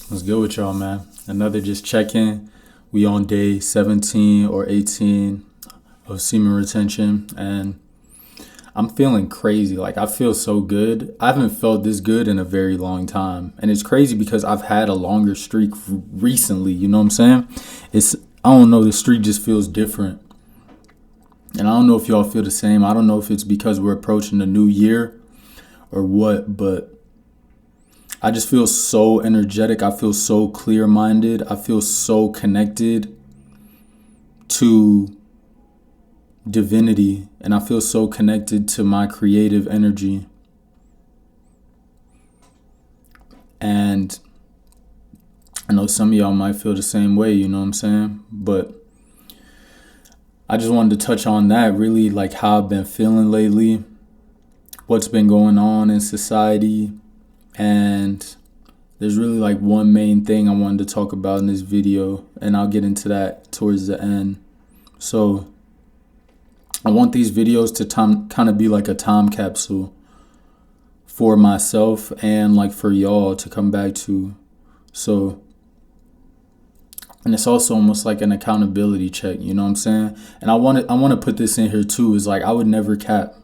What's good with y'all, man? Another just check-in. We on day 17 or 18 of semen retention, and I'm feeling crazy. Like, I feel so good. I haven't felt this good in a very long time. And it's crazy because I've had a longer streak recently, you know what I'm saying? I don't know, the streak just feels different. And I don't know if y'all feel the same. I don't know if it's because we're approaching the new year or what, but I just feel so energetic. I feel so clear-minded. I feel so connected to divinity, and I feel so connected to my creative energy. And I know some of y'all might feel the same way, you know what I'm saying? But I just wanted to touch on that, really, like how I've been feeling lately, what's been going on in society. And there's really like one main thing I wanted to talk about in this video, and I'll get into that towards the end. So I want these videos to kind of be like a time capsule for myself and like for y'all to come back to. So, and it's also almost like an accountability check, you know what I'm saying? And I want to put this in here too, is like I would never cap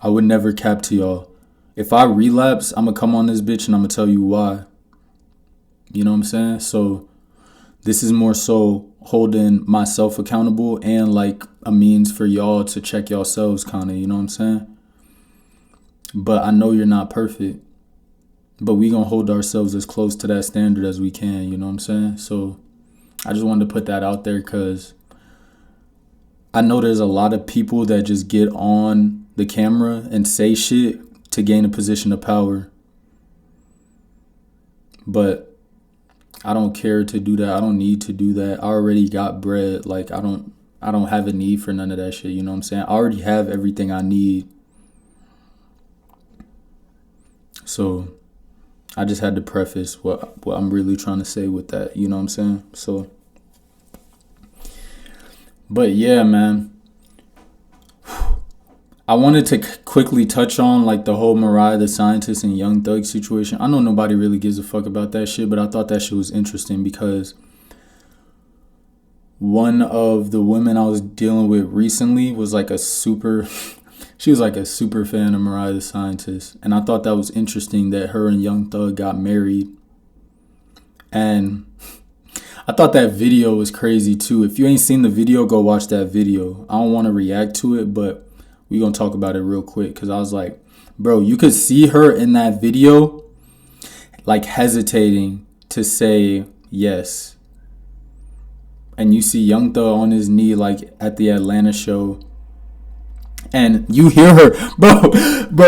to y'all. If I relapse, I'm going to come on this bitch and I'm going to tell you why. You know what I'm saying? So this is more so holding myself accountable and like a means for y'all to check yourselves kind of, you know what I'm saying? But I know you're not perfect. But we going to hold ourselves as close to that standard as we can, you know what I'm saying? So I just wanted to put that out there because I know there's a lot of people that just get on the camera and say shit to gain a position of power. But I don't care to do that. I don't need to do that. I already got bread. Like I don't have a need for none of that shit, you know what I'm saying? I already have everything I need. So I just had to preface what I'm really trying to say with that, you know what I'm saying? So but yeah, man. I wanted to quickly touch on like the whole Mariah the Scientist and Young Thug situation. I know nobody really gives a fuck about that shit, but I thought that shit was interesting because one of the women I was dealing with recently was like she was like a super fan of Mariah the Scientist. And I thought that was interesting that her and Young Thug got married. And I thought that video was crazy too. If you ain't seen the video, go watch that video. I don't want to react to it, but we gonna talk about it real quick because I was like, bro, you could see her in that video like hesitating to say yes. And you see Young Thug on his knee like at the Atlanta show. And you hear her, bro,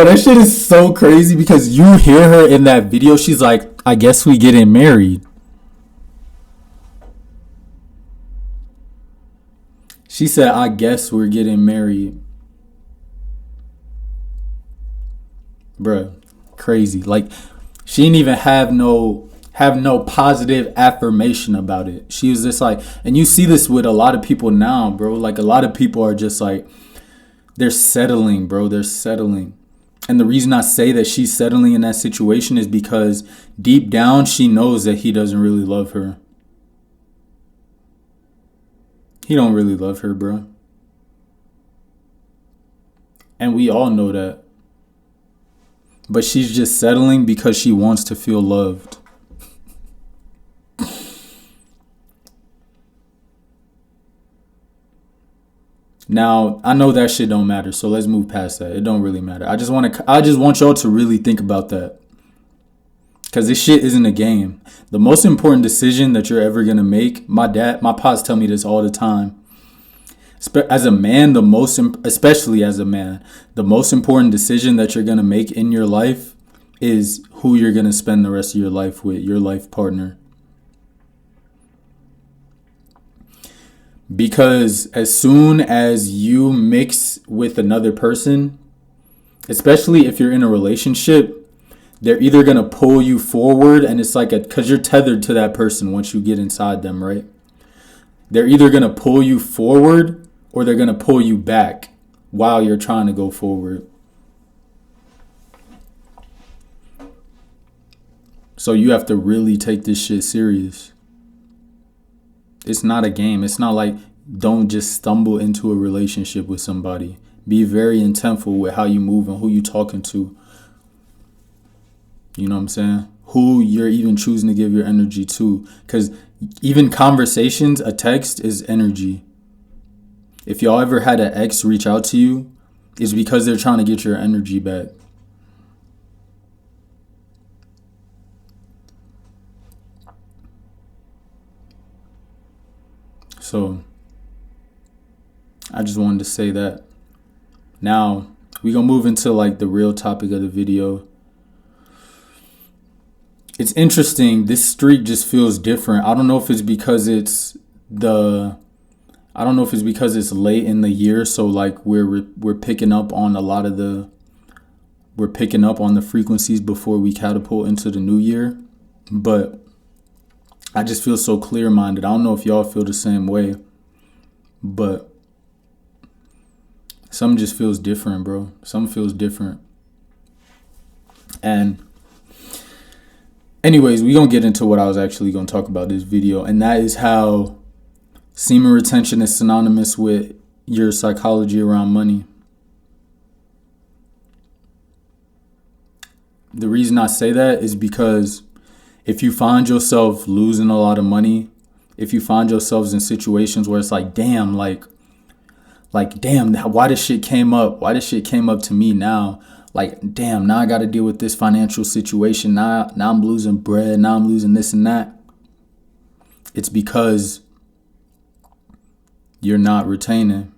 that shit is so crazy because you hear her in that video. She's like, I guess we getting married. She said, I guess we're getting married. Bruh, crazy. Like, she didn't even have no positive affirmation about it. She was just like, and you see this with a lot of people now, bro. Like, a lot of people are just like, they're settling, bro. They're settling. And the reason I say that she's settling in that situation is because deep down, she knows that he doesn't really love her. He don't really love her, bro. And we all know that. But she's just settling because she wants to feel loved. Now, I know that shit don't matter, so let's move past that. It don't really matter. I just want y'all to really think about that. Because this shit isn't a game. The most important decision that you're ever going to make, my pops tell me this all the time. As a man, especially as a man, the most important decision that you're going to make in your life is who you're going to spend the rest of your life with, your life partner. Because as soon as you mix with another person, especially if you're in a relationship, they're either going to pull you forward, and it's like because you're tethered to that person once you get inside them, right? They're either going to pull you forward or they're going to pull you back while you're trying to go forward. So you have to really take this shit serious. It's not a game. It's not like, don't just stumble into a relationship with somebody. Be very intentful with how you move and who you talking to. You know what I'm saying? Who you're even choosing to give your energy to. Because even conversations, a text is energy. If y'all ever had an ex reach out to you, it's because they're trying to get your energy back. So I just wanted to say that. Now we gonna move into like the real topic of the video. It's interesting. This streak just feels different. I don't know if it's because it's late in the year, so like we're picking up on the frequencies before we catapult into the new year. But I just feel so clear-minded. I don't know if y'all feel the same way, but something just feels different, bro. Something feels different. And anyways, we're going to get into what I was actually going to talk about this video, and that is how semen retention is synonymous with your psychology around money. The reason I say that is because if you find yourself losing a lot of money, if you find yourselves in situations where it's like, damn, why this shit came up? Why this shit came up to me now? Like, damn, now I got to deal with this financial situation. Now I'm losing bread. Now I'm losing this and that. It's because you're not retaining.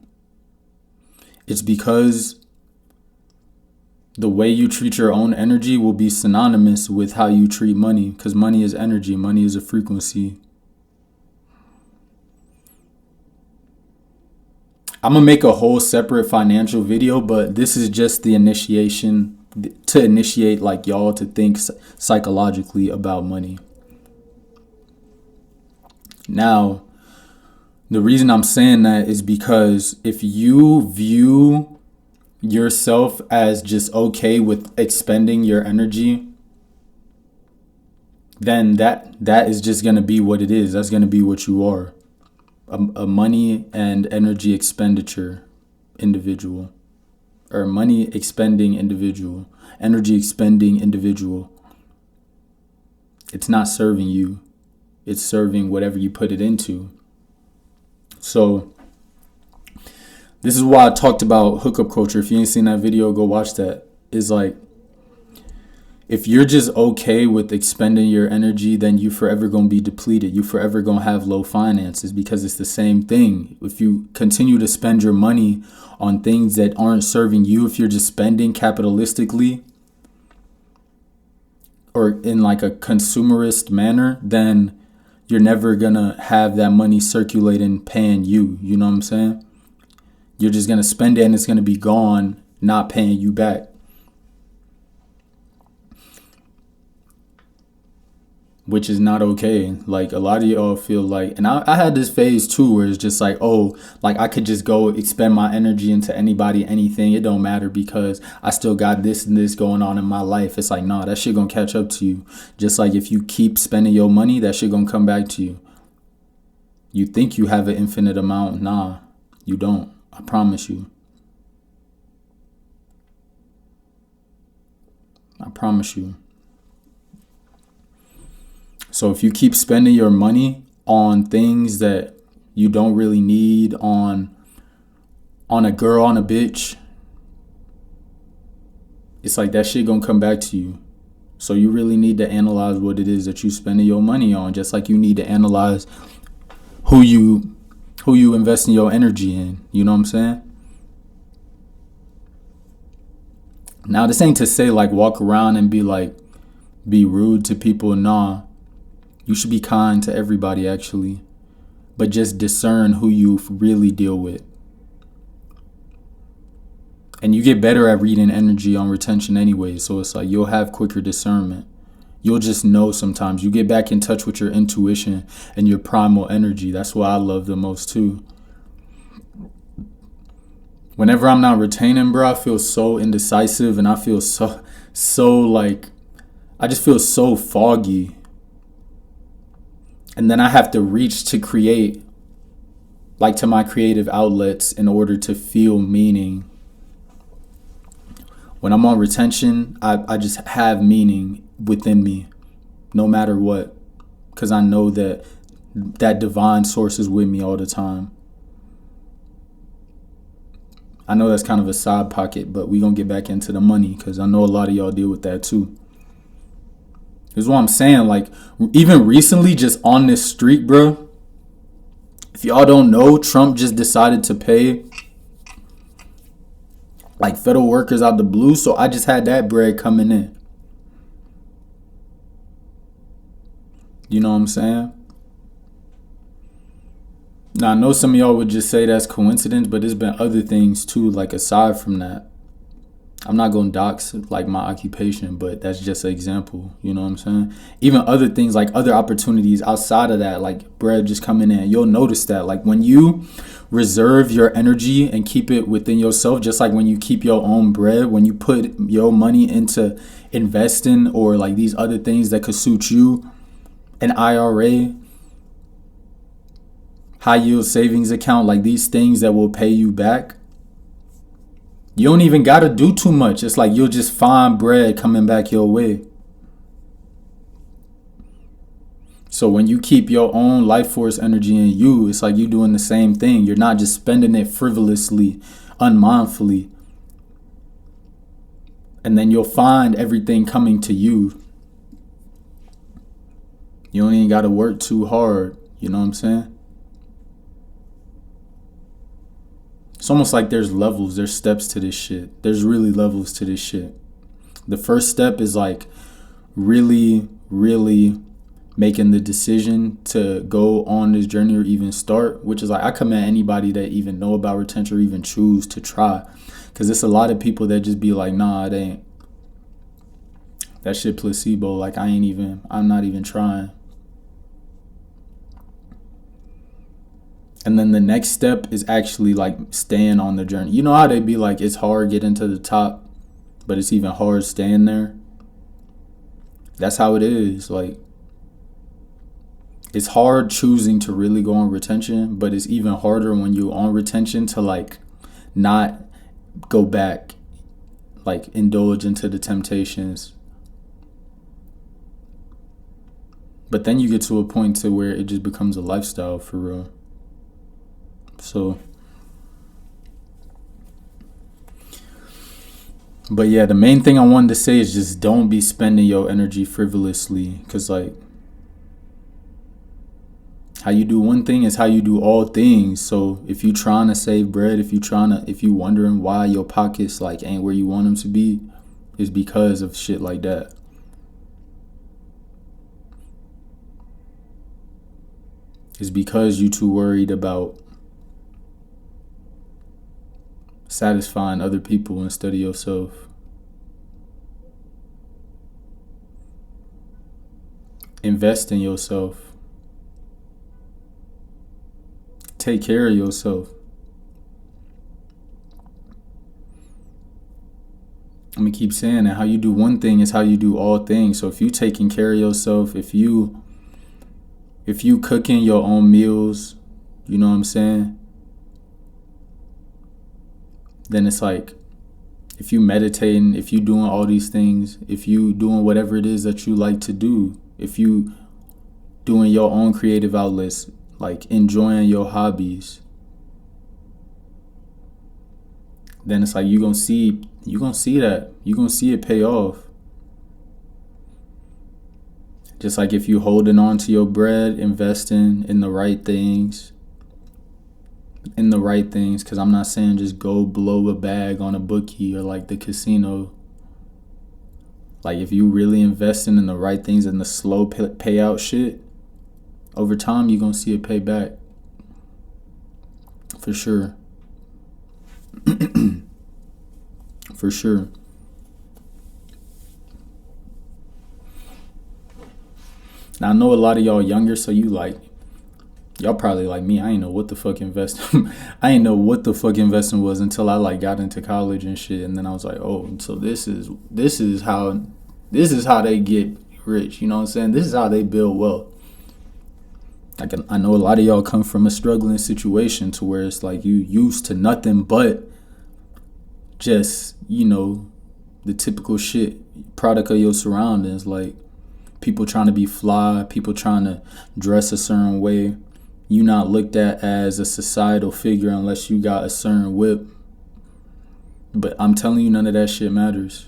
It's because the way you treat your own energy will be synonymous with how you treat money, because money is energy. Money is a frequency. I'm going to make a whole separate financial video, but this is just the initiation to initiate like y'all to think psychologically about money. Now, the reason I'm saying that is because if you view yourself as just okay with expending your energy, then that is just going to be what it is. That's going to be what you are. A money and energy expenditure individual, or money expending individual, energy expending individual. It's not serving you. It's serving whatever you put it into. So this is why I talked about hookup culture. If you ain't seen that video, go watch that. It's like, if you're just okay with expending your energy, then you forever going to be depleted. You forever going to have low finances, because it's the same thing. If you continue to spend your money on things that aren't serving you, if you're just spending capitalistically or in like a consumerist manner, then you're never going to have that money circulating, paying you. You know what I'm saying? You're just going to spend it and it's going to be gone, not paying you back. Which is not okay. Like, a lot of y'all feel like, and I had this phase too where it's just like, oh, like I could just go expend my energy into anybody, anything. It don't matter because I still got this and this going on in my life. It's like, nah, that shit gonna catch up to you. Just like if you keep spending your money, that shit gonna come back to you. You think you have an infinite amount. Nah, you don't. I promise you. I promise you. So if you keep spending your money on things that you don't really need, on a girl, on a bitch, it's like that shit gonna come back to you. So you really need to analyze what it is that you spending your money on, just like you need to analyze who you investing your energy in. You know what I'm saying? Now, this ain't to say like walk around and be rude to people. Nah. You should be kind to everybody, actually, but just discern who you really deal with. And you get better at reading energy on retention anyway, so it's like you'll have quicker discernment. You'll just know sometimes. You get back in touch with your intuition and your primal energy. That's what I love the most too. Whenever I'm not retaining, bro, I feel so indecisive, and I feel so like I just feel so foggy. And then I have to reach to create, like to my creative outlets in order to feel meaning. When I'm on retention, I just have meaning within me, no matter what. Because I know that that divine source is with me all the time. I know that's kind of a side pocket, but we're going to get back into the money because I know a lot of y'all deal with that too. This is what I'm saying. Like, even recently, just on this street, bro. If y'all don't know, Trump just decided to pay like federal workers out the blue. So I just had that bread coming in. You know what I'm saying? Now, I know some of y'all would just say that's coincidence, but there's been other things too, like aside from that. I'm not going to dox like my occupation, but that's just an example. You know what I'm saying? Even other things, like other opportunities outside of that, like bread just coming in. You'll notice that, like when you reserve your energy and keep it within yourself, just like when you keep your own bread, when you put your money into investing or like these other things that could suit you, an IRA, high yield savings account, like these things that will pay you back. You don't even got to do too much. It's like you'll just find bread coming back your way. So when you keep your own life force energy in you, it's like you doing the same thing. You're not just spending it frivolously, unmindfully. And then you'll find everything coming to you. You don't even got to work too hard. You know what I'm saying? It's almost like there's levels, there's steps to this shit. There's really levels to this shit. The first step is like really making the decision to go on this journey or even start, which is like I commend anybody that even know about retention or even choose to try. Because it's a lot of people that just be like, nah, it ain't. That shit placebo. Like I'm not even trying. And then the next step is actually like staying on the journey. You know how they be like, it's hard getting to the top, but it's even hard staying there. That's how it is. Like, it's hard choosing to really go on retention, but it's even harder when you're on retention to like not go back, like indulge into the temptations. But then you get to a point to where it just becomes a lifestyle for real. So, but yeah, the main thing I wanted to say is just don't be spending your energy frivolously, because like how you do one thing is how you do all things. So if you trying to save bread, if you wondering why your pockets like ain't where you want them to be, is because of shit like that. It's because you too worried about satisfying other people instead of yourself. Invest in yourself. Take care of yourself. I'm gonna keep saying that. How you do one thing is how you do all things. So if you taking care of yourself, if you cooking your own meals, you know what I'm saying? Then it's like, if you meditating, if you doing all these things, if you doing whatever it is that you like to do, if you doing your own creative outlets, like enjoying your hobbies, then it's like you gonna see that. You gonna see it pay off. Just like if you holding on to your bread, investing in the right things. Because I'm not saying just go blow a bag on a bookie or like the casino. Like if you really investing in the right things and the slow payout shit, over time you're gonna see it pay back. For sure. For sure. Now I know a lot of y'all younger, so y'all probably like me. I ain't know what the fuck investing. I ain't know what the fuck investing was until I like got into college and shit, and then I was like, oh, so this is how This is how they get rich. You know what I'm saying? This is how they build wealth. Like, I know a lot of y'all come from a struggling situation to where it's like you used to nothing but just, the typical shit, product of your surroundings. Like, people trying to be fly, people trying to dress a certain way. You not looked at as a societal figure unless you got a certain whip. But I'm telling you, none of that shit matters.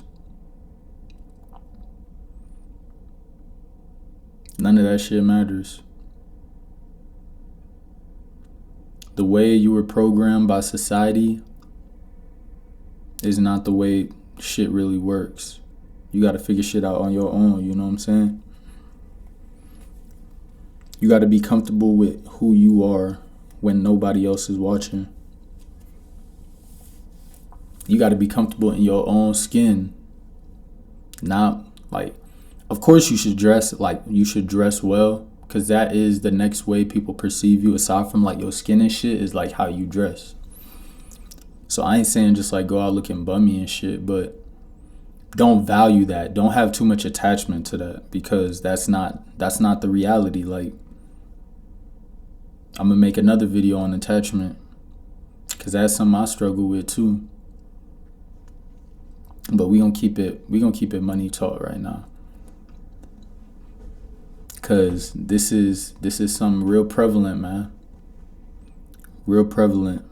None of that shit matters. The way you were programmed by society is not the way shit really works. You got to figure shit out on your own, you know what I'm saying? You got to be comfortable with who you are when nobody else is watching. You got to be comfortable in your own skin. Not like, of course you should dress well, because that is the next way people perceive you, aside from like your skin and shit, is like how you dress. So I ain't saying just like go out looking bummy and shit, but don't value that. Don't have too much attachment to that, because that's not the reality. Like, I'm gonna make another video on attachment, because that's something I struggle with too. But we gonna keep it money talk right now, because this is something real prevalent, man. Real prevalent.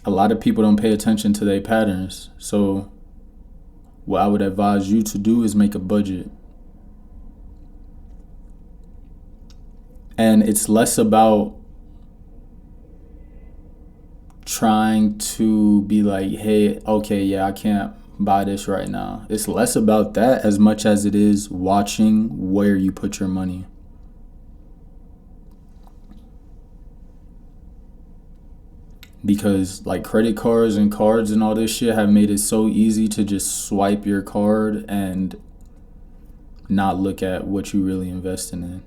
A lot of people don't pay attention to their patterns. So what I would advise you to do is make a budget. And it's less about trying to be like, hey, okay, yeah, I can't buy this right now. It's less about that as much as it is watching where you put your money. Because like credit cards and cards and all this shit have made it so easy to just swipe your card and not look at what you really investing in,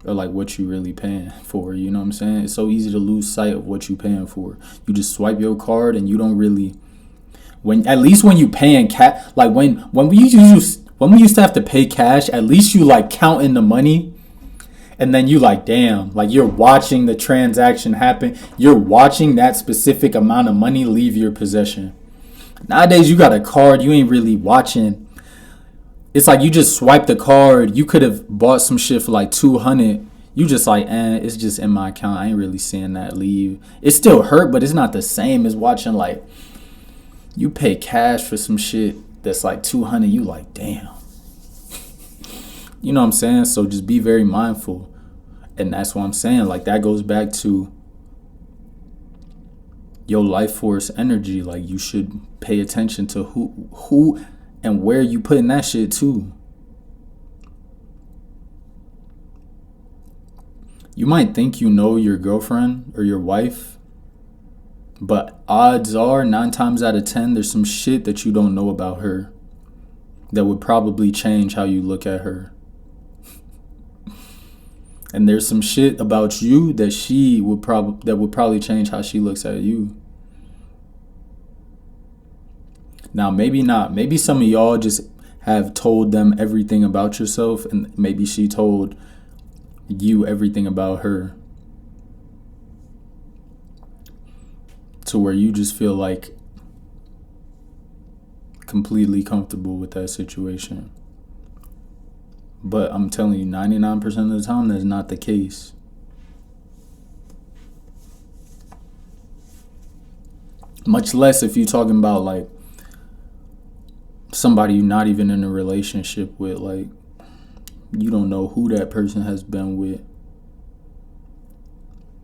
or like what you really paying for. You know what I'm saying? It's so easy to lose sight of what you paying for. You just swipe your card and you don't really, at least when you paying cash, like when we used to have to pay cash, at least you like counting the money. And then you like, damn, like you're watching the transaction happen. You're watching that specific amount of money leave your possession. Nowadays, you got a card. You ain't really watching. It's like you just swipe the card. You could have bought some shit for like $200. You just like, it's just in my account. I ain't really seeing that leave. It still hurt, but it's not the same as watching like, you pay cash for some shit that's like $200. You like, damn. You know what I'm saying? So just be very mindful. And that's what I'm saying. Like, that goes back to your life force energy. Like, you should pay attention to who and where you putting that shit to. You might think you know your girlfriend or your wife, but odds are 9 times out of 10 there's some shit that you don't know about her that would probably change how you look at her. And there's some shit about you that would probably change how she looks at you. Now, maybe not. Maybe some of y'all just have told them everything about yourself, and maybe she told you everything about her, to where you just feel like completely comfortable with that situation. But I'm telling you, 99% of the time, that's not the case. Much less if you're talking about like somebody you're not even in a relationship with. Like, you don't know who that person has been with.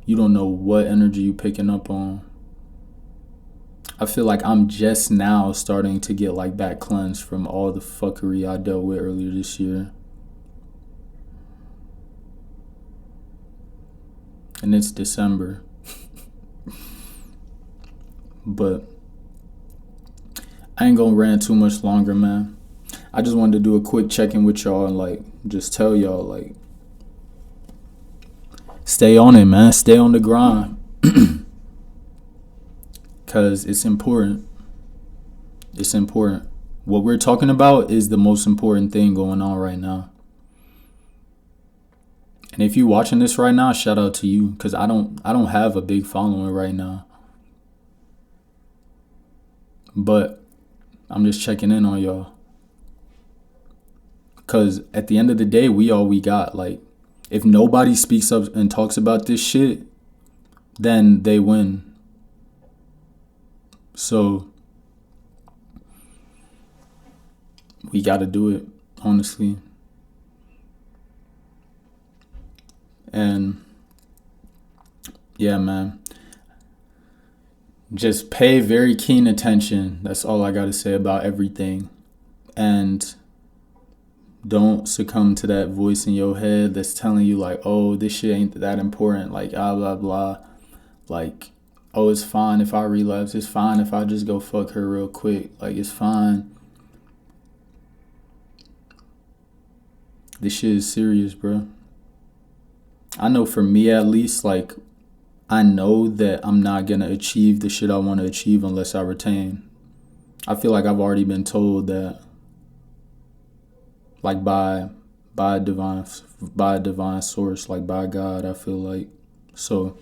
You don't know what energy you're picking up on. I feel like I'm just now starting to get like back cleansed from all the fuckery I dealt with earlier this year. And it's December. But I ain't gonna rant too much longer, man. I just wanted to do a quick check-in with y'all and like just tell y'all like, stay on it, man. Stay on the grind. because it's important. It's important. What we're talking about is the most important thing going on right now. And if you're watching this right now, shout out to you, because I don't have a big following right now. But I'm just checking in on y'all. Because at the end of the day, we all we got. Like, if nobody speaks up and talks about this shit, then they win. So we got to do it, honestly. And yeah, man, just pay very keen attention. That's all I got to say about everything. And don't succumb to that voice in your head that's telling you like, oh, this shit ain't that important. Like, blah, blah, blah. Like, oh, it's fine if I relapse. It's fine if I just go fuck her real quick. Like, it's fine. This shit is serious, bro. I know for me at least, like, I know that I'm not going to achieve the shit I want to achieve unless I retain. I feel like I've already been told that, like, by a divine source, like by God, I feel like. So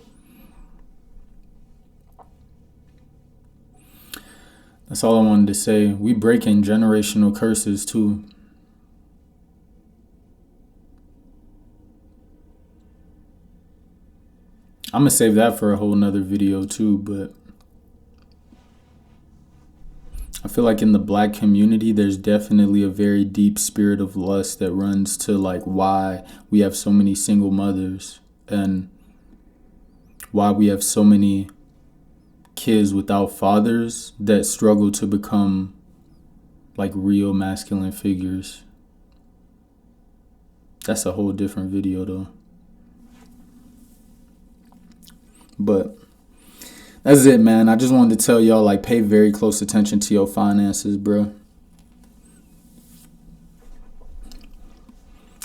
that's all I wanted to say. We breaking generational curses too. I'm going to save that for a whole nother video too, but I feel like in the Black community, there's definitely a very deep spirit of lust that runs to like why we have so many single mothers and why we have so many kids without fathers that struggle to become like real masculine figures. That's a whole different video though. But that's it, man. I just wanted to tell y'all, like, pay very close attention to your finances, bro.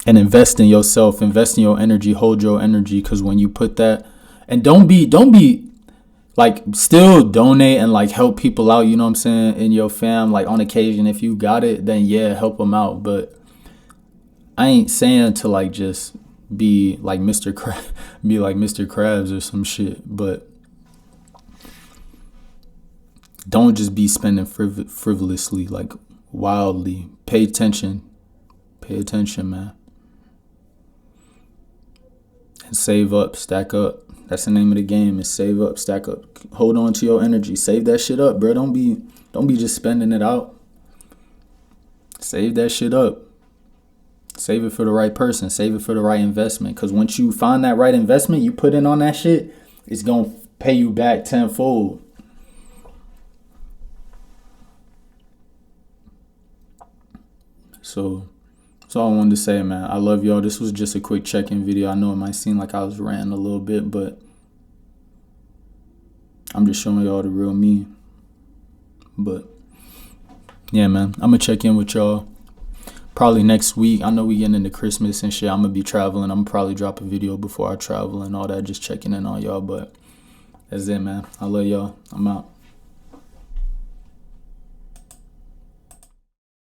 And invest in yourself, invest in your energy, hold your energy, because when you put that, and don't be like, still donate and like help people out, you know what I'm saying, in your fam, like on occasion. If you got it, then yeah, help them out. But I ain't saying to like just be like Mr. Krabs or some shit, but don't just be spending frivolously, like wildly. Pay attention, man, and save up, stack up. That's the name of the game, is save up, stack up. Hold on to your energy, save that shit up, bro. Don't be just spending it out. Save that shit up. Save it for the right person. Save it for the right investment. Because once you find that right investment, you put in on that shit, it's going to pay you back tenfold. So that's all I wanted to say, man. I love y'all. This was just a quick check-in video. I know it might seem like I was ranting a little bit, but I'm just showing y'all the real me. But yeah, man, I'm going to check in with y'all probably next week. I know we getting into Christmas and shit. I'm going to be traveling. I'm going to probably drop a video before I travel and all that, just checking in on y'all. But that's it, man. I love y'all. I'm out.